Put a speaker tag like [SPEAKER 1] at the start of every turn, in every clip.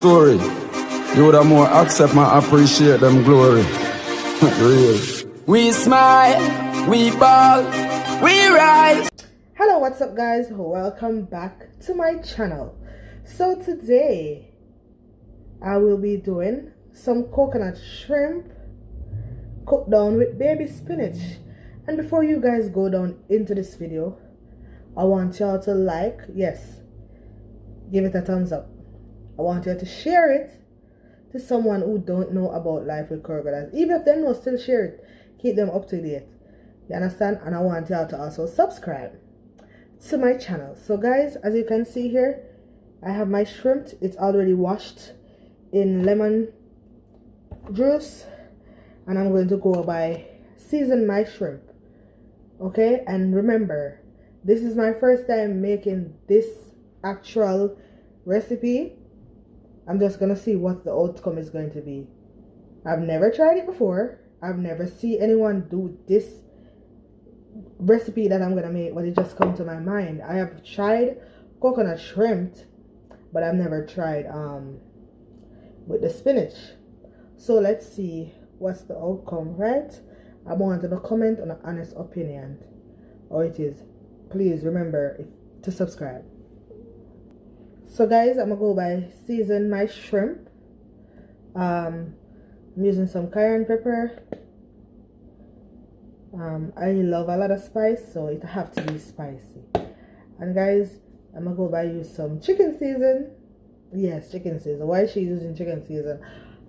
[SPEAKER 1] story. You would have more accept my appreciate them glory. Real. We smile, we ball, we rise.
[SPEAKER 2] Hello, what's up guys? Welcome back to my channel. So today I will be doing some coconut shrimp cooked down with baby spinach. And before you guys go down into this video, I want y'all to like, yes, give it a thumbs up. I want you to share it to someone who don't know about life with crocodiles. Even if they know, still share it. Keep them up to date. You understand? And I want y'all to also subscribe to my channel. So guys, as you can see here, I have my shrimp. It's already washed in lemon juice. And I'm going to go by season my shrimp. Okay? And remember, this is my first time making this actual recipe. I'm just gonna see what the outcome is going to be. I've never tried it before. I've never seen anyone do this recipe that I'm gonna make, but it just come to my mind. I have tried coconut shrimp, but I've never tried with the spinach. So let's see what's the outcome, right? I want to comment on an honest opinion, or it is. Please remember to subscribe. So guys, I'm gonna go by season my shrimp. I'm using some cayenne pepper. I love a lot of spice, so it have to be spicy. And guys, I'm gonna go by use some chicken season. Yes, chicken season. Why is she using chicken season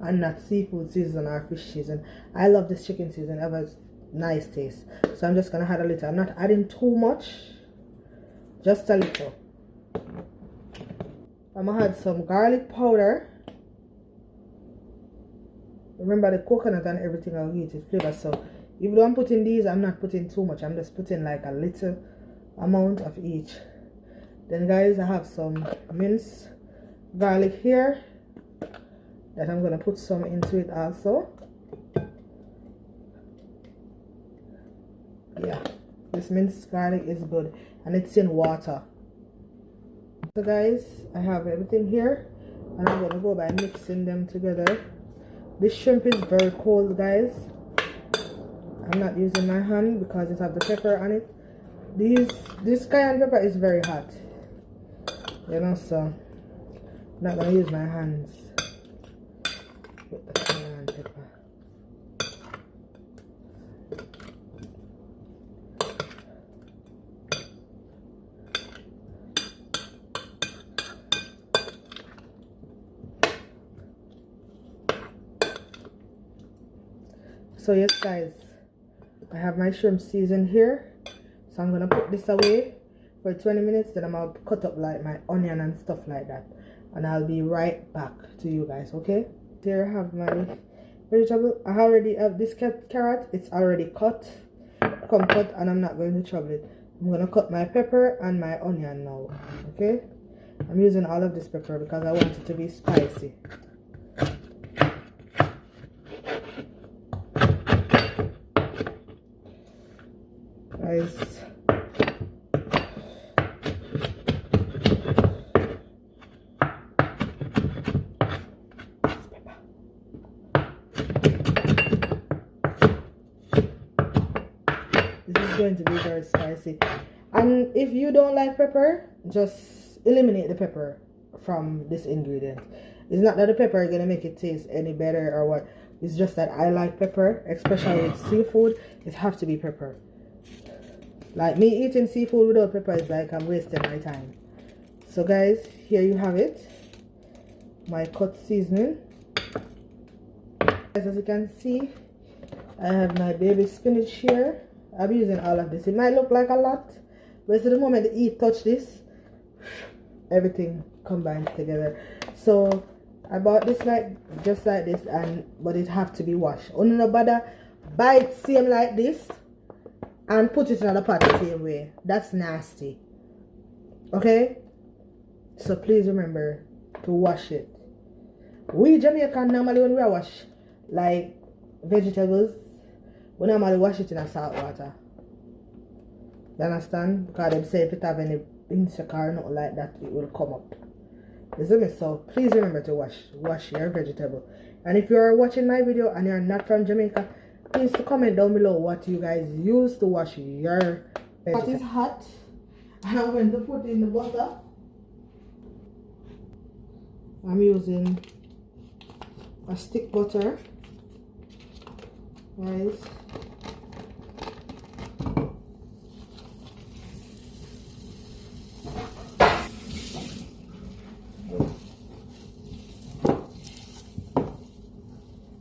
[SPEAKER 2] and not seafood season or fish season? I love this chicken season. It has nice taste. So I'm just gonna add a little. I'm not adding too much, just a little. I'm gonna add some garlic powder. Remember the coconut and everything I'll get it flavor. So if I'm putting these, I'm not putting too much. I'm just putting like a little amount of each. Then guys, I have some minced garlic here that I'm gonna put some into it also. Yeah, this minced garlic is good and it's in water. So guys, I have everything here and I'm gonna go by mixing them together. This shrimp is very cold, guys. I'm not using my hand because it has the pepper on it. This cayenne pepper is very hot, you know, so I'm not gonna use my hands with the cayenne pepper. So yes guys, I have my shrimp seasoned here. So I'm gonna put this away for 20 minutes. Then I'm gonna cut up like my onion and stuff like that. And I'll be right back to you guys, okay? Here I have my vegetable. I already have this carrot. It's already cut. Come cut, and I'm not going to trouble it. I'm gonna cut my pepper and my onion now, okay? I'm using all of this pepper because I want it to be spicy. Guys, this is going to be very spicy, and if you don't like pepper, just eliminate the pepper from this ingredient. It's not that the pepper is gonna make it taste any better or what. It's just that I like pepper, especially with seafood. It have to be pepper. Like me eating seafood without pepper is like I'm wasting my time. So guys, here you have it. My cut seasoning. As you can see, I have my baby spinach here. I'm using all of this. It might look like a lot, but the moment the heat touch this, everything combines together. So I bought this like just like this, but it have to be washed. Only no bother buy it same like this and put it in the pot the same way. That's nasty. Okay? So please remember to wash it. We Jamaican normally when we wash like vegetables, we normally wash it in a salt water. You understand? Because they say if it have any insect or nothing like that, it will come up. Isn't it? So please remember to wash your vegetable. And if you're watching my video and you're not from Jamaica, please comment down below what you guys use to wash your vegetable. Pot is hot, and I'm going to put in the butter. I'm using a stick butter, guys.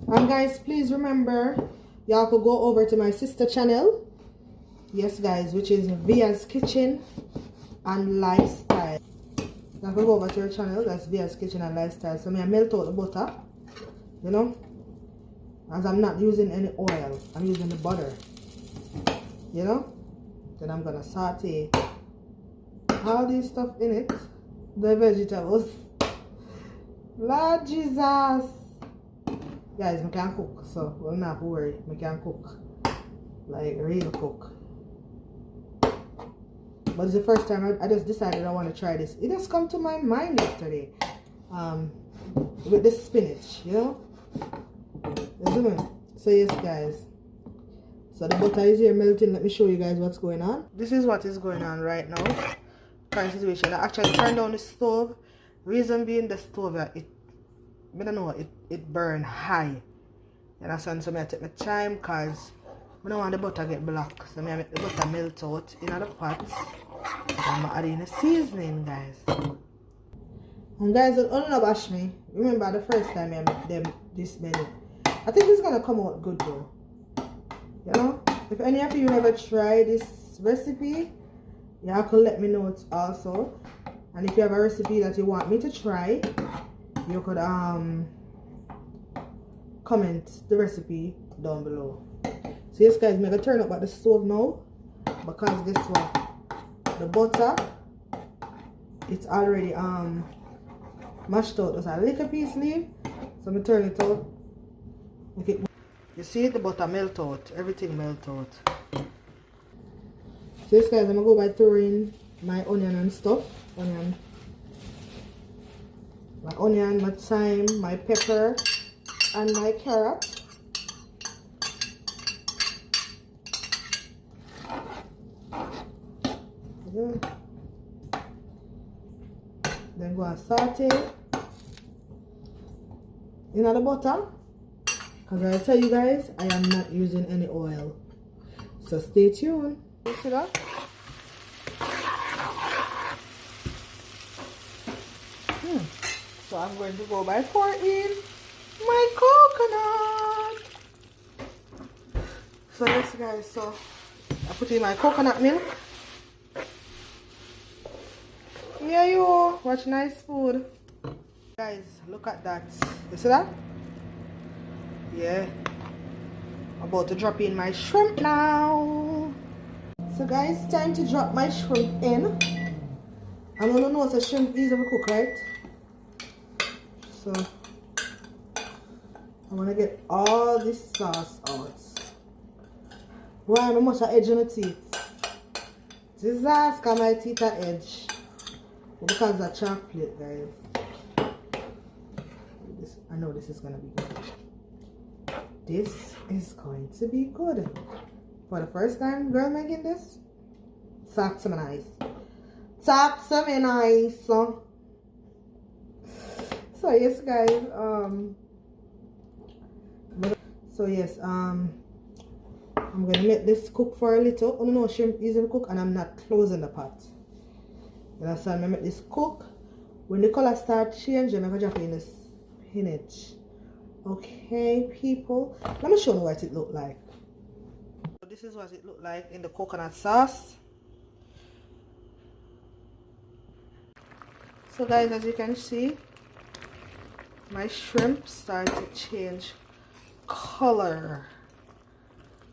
[SPEAKER 2] And guys, please remember, y'all could go over to my sister channel. Yes, guys, which is Via's Kitchen and Lifestyle. Y'all could go over to her channel. That's Via's Kitchen and Lifestyle. So I melt out the butter, you know, as I'm not using any oil. I'm using the butter, you know. Then I'm gonna saute all this stuff in it, the vegetables. Lord Jesus. Guys, I can cook, so we'll not worry. I can cook, like real cook. But it's the first time I just decided I want to try this. It just come to my mind yesterday, with the spinach, you know. So yes, guys. So the butter is here melting. Let me show you guys what's going on. This is what is going on right now. Current situation. I actually turned down the stove. Reason being, the stove, I don't know, it burn high. You understand? So I take my time because I don't want the butter get black. So I make the butter melt out in the pot. And I'm adding the seasoning, guys. And guys, don't bash me. Remember the first time I made them this menu. I think it's gonna come out good though. You know? If any of you ever try this recipe, y'all can let me know it also. And if you have a recipe that you want me to try, you could comment the recipe down below. So yes, guys, I'm gonna turn up at the stove now, because guess what, the butter, it's already mashed out. There's a little piece leave, so I'm gonna turn it out. Okay, you see the butter melt out, everything melt out. So yes, guys, I'm gonna go by throwing my onion and stuff. My onion, my thyme, my pepper, and my carrot. Then go and saute in the butter. Because I tell you guys, I am not using any oil. So stay tuned. You see that? So I'm going to go by pour in my coconut. So yes, guys, so I put in my coconut milk. Yeah, you watch nice food. Guys, look at that. You see that? Yeah. I'm about to drop in my shrimp now. So guys, time to drop my shrimp in. I don't know it's a shrimp easy to cook, right? So I want to get all this sauce out. Why am I much edge on the teeth? Jesus, because my teeth are edge. Because of chocolate, guys. I know this is going to be good. This is going to be good. For the first time, girl, making this, talk to me nice. Talk to me nice. So yes, guys, so yes, I'm gonna let this cook for a little. Oh no, shrimp easy to cook, and I'm not closing the pot. You understand? I'm gonna make this cook. When the color start changing, I'm gonna drop in this spinach. Okay, people, let me show you what it look like. So this is what it look like in the coconut sauce. So guys, as you can see, my shrimp start to change color.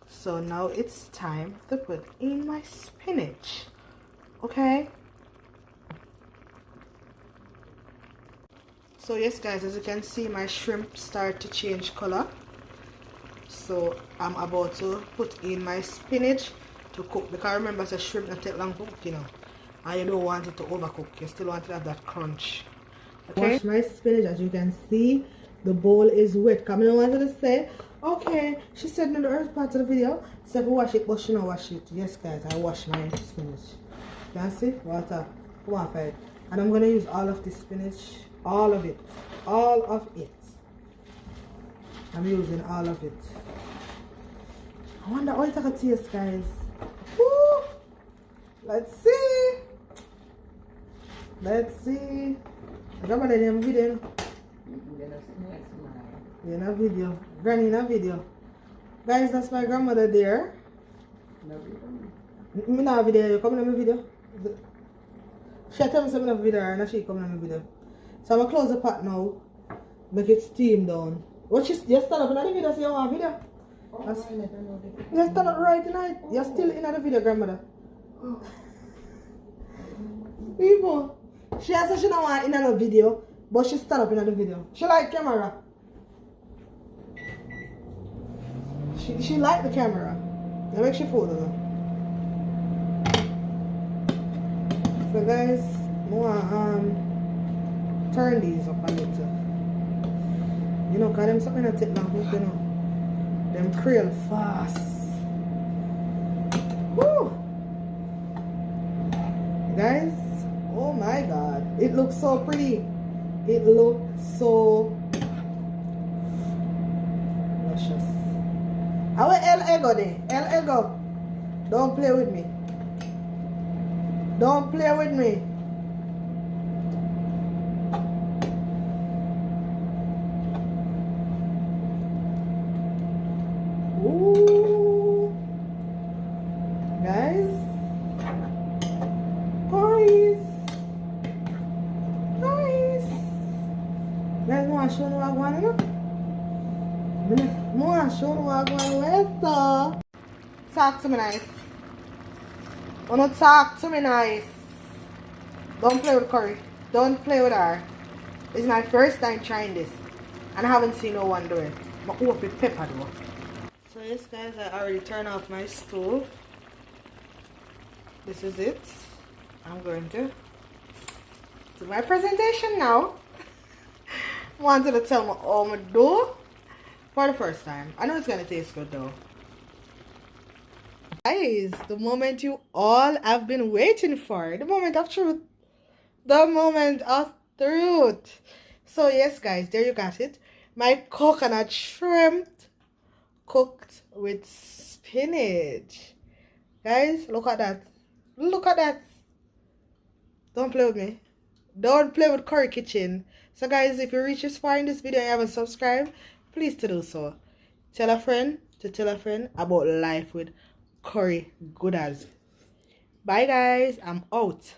[SPEAKER 2] So now it's time to put in my spinach. Okay. So yes, guys, as you can see, my shrimp start to change color. So I'm about to put in my spinach to cook, because remember, the shrimp not take long to cook, you know, and you don't want it to overcook. You still want to have that crunch. Okay. Wash my spinach. As you can see, the bowl is wet. Come on, wanted to say, okay, she said in the earth part of the video, said wash it, but she don't wash it. Yes, guys, I wash my spinach. You can see? Water. Come on, Fred. And I'm going to use all of this spinach. All of it. All of it. I'm using all of it. I wonder how it's going to taste, guys. Woo! Let's see. Let's see. I got my name video. In a video. Granny in a video. Guys, that's my grandmother there. Me not video. You coming on my video? She tell me something of video and she coming on my video. So I'm going to close the pot now. Make it steam down. What you stand up in the video so you want a video? You stand up right tonight. You're still in the video, grandmother. People. She said she don't want in the video, but she stand up in the video. She like camera. She like the camera. That makes she photo though. So guys, I want turn these up a little. You know, cause them something that take long, you know. Them creel fast. Woo! Guys, oh my god. It looks so pretty. It looks so luscious. I want El Ego there. El Ego. Don't play with me. Don't play with me. Ooh. Guys. Guys. Guys, I want to show you what I want to know. I want to show you what I want to know. Talk to me nice. I want to talk to me nice. Don't play with curry. Don't play with her. It's my first time trying this. And I haven't seen no one do it. But hope with pepper though. So yes guys, I already turned off my stove. This is it. I'm going to do my presentation now. Wanted to tell me how I do for the first time. I know it's gonna taste good though. Guys, the moment you all have been waiting for. The moment of truth. The moment of truth. So yes guys, there you got it. My coconut shrimp cooked with spinach. Guys, look at that. Look at that. Don't play with me. Don't play with Curry Kitchen. So guys, if you reach this far in this video and you haven't subscribed, please to do so. Tell a friend to tell a friend about life with Curry Gooders. Bye guys, I'm out.